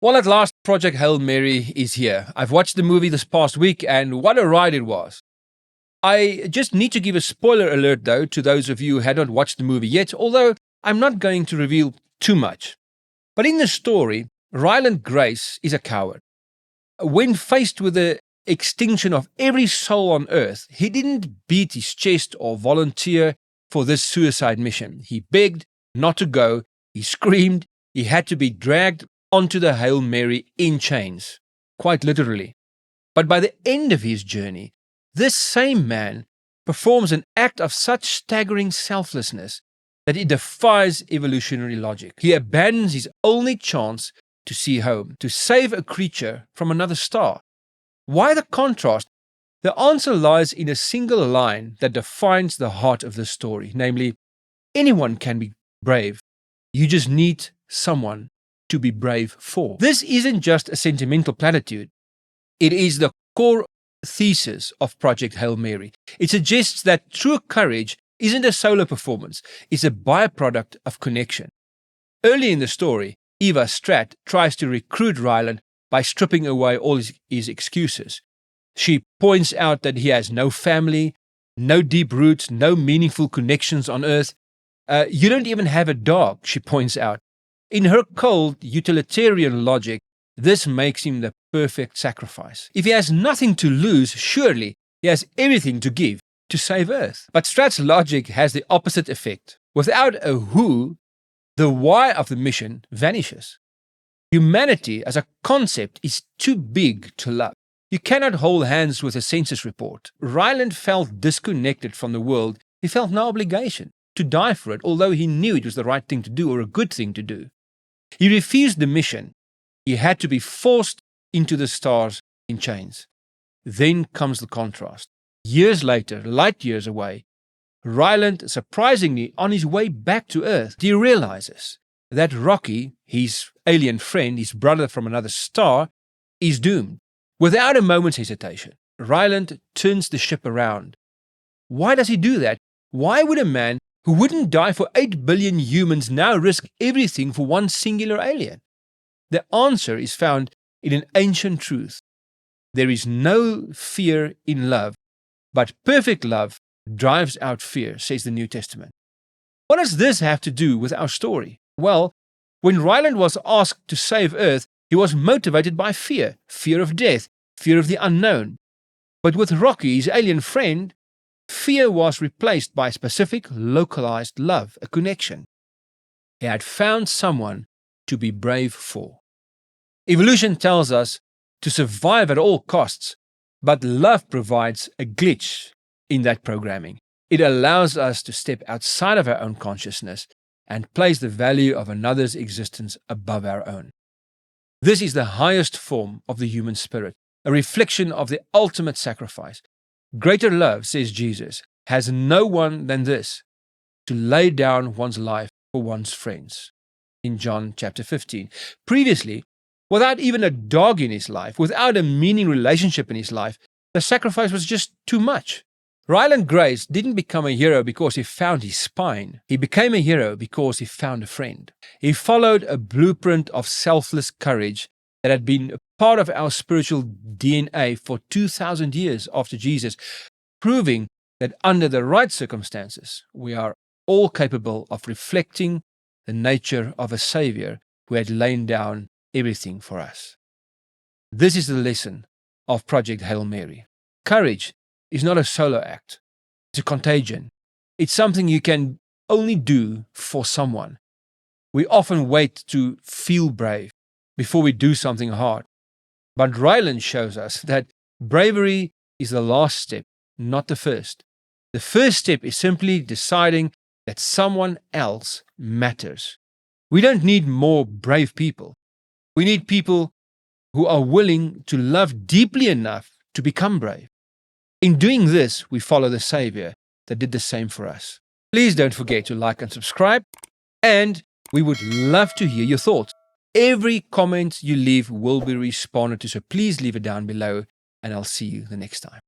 Well, at last, Project Hail Mary is here. I've watched the movie this past week, and what a ride it was. I just need to give a spoiler alert, though, to those of you who had not watched the movie yet, although I'm not going to reveal too much. But in the story, Ryland Grace is a coward. When faced with the extinction of every soul on earth, he didn't beat his chest or volunteer for this suicide mission. He begged not to go, he screamed, he had to be dragged onto the Hail Mary in chains, quite literally. But by the end of his journey, this same man performs an act of such staggering selflessness that it defies evolutionary logic. He abandons his only chance to see home, to save a creature from another star. Why the contrast? The answer lies in a single line that defines the heart of the story, namely, anyone can be brave. You just need someone to be brave for. This isn't just a sentimental platitude. It is the core thesis of Project Hail Mary. It suggests that true courage isn't a solo performance, it's a byproduct of connection. Early in the story, Eva Stratt tries to recruit Ryland by stripping away all his excuses. She points out that he has no family, no deep roots, no meaningful connections on Earth. You don't even have a dog, she points out. In her cold, utilitarian logic, this makes him the perfect sacrifice. If he has nothing to lose, surely he has everything to give to save Earth. But Stratt's logic has the opposite effect. Without a who, the why of the mission vanishes. Humanity as a concept is too big to love. You cannot hold hands with a census report. Ryland felt disconnected from the world. He felt no obligation to die for it, although he knew it was the right thing to do or a good thing to do. He refused the mission. He had to be forced into the stars in chains. Then comes the contrast. Years later, light years away, Ryland, surprisingly on his way back to Earth, he realizes that Rocky, his alien friend, his brother from another star, is doomed. Without a moment's hesitation, Ryland turns the ship around. Why does he do that? Why would a man who wouldn't die for 8 billion humans now risk everything for one singular alien? The answer is found in an ancient truth. There is no fear in love, but perfect love drives out fear, says the New Testament. What does this have to do with our story? Well, when Ryland was asked to save Earth, he was motivated by fear of death, fear of the unknown. But with Rocky, his alien friend, fear was replaced by specific, localized love, a connection. He had found someone to be brave for. Evolution tells us to survive at all costs, but love provides a glitch in that programming. It allows us to step outside of our own consciousness and place the value of another's existence above our own. This is the highest form of the human spirit, a reflection of the ultimate sacrifice. Greater love, says Jesus, has no one than this, to lay down one's life for one's friends. In John chapter 15. Previously, without even a dog in his life, without a meaning relationship in his life, the sacrifice was just too much. Ryland Grace didn't become a hero because he found his spine. He became a hero because he found a friend. He followed a blueprint of selfless courage that had been a part of our spiritual DNA for 2,000 years after Jesus, proving that under the right circumstances, we are all capable of reflecting the nature of a Savior who had lain down everything for us. This is the lesson of Project Hail Mary. Courage is not a solo act. It's a contagion. It's something you can only do for someone. We often wait to feel brave before we do something hard. But Ryland shows us that bravery is the last step, not the first. The first step is simply deciding that someone else matters. We don't need more brave people. We need people who are willing to love deeply enough to become brave. In doing this, we follow the Savior that did the same for us. Please don't forget to like and subscribe, and we would love to hear your thoughts. Every comment you leave will be responded to, so please leave it down below, and I'll see you the next time.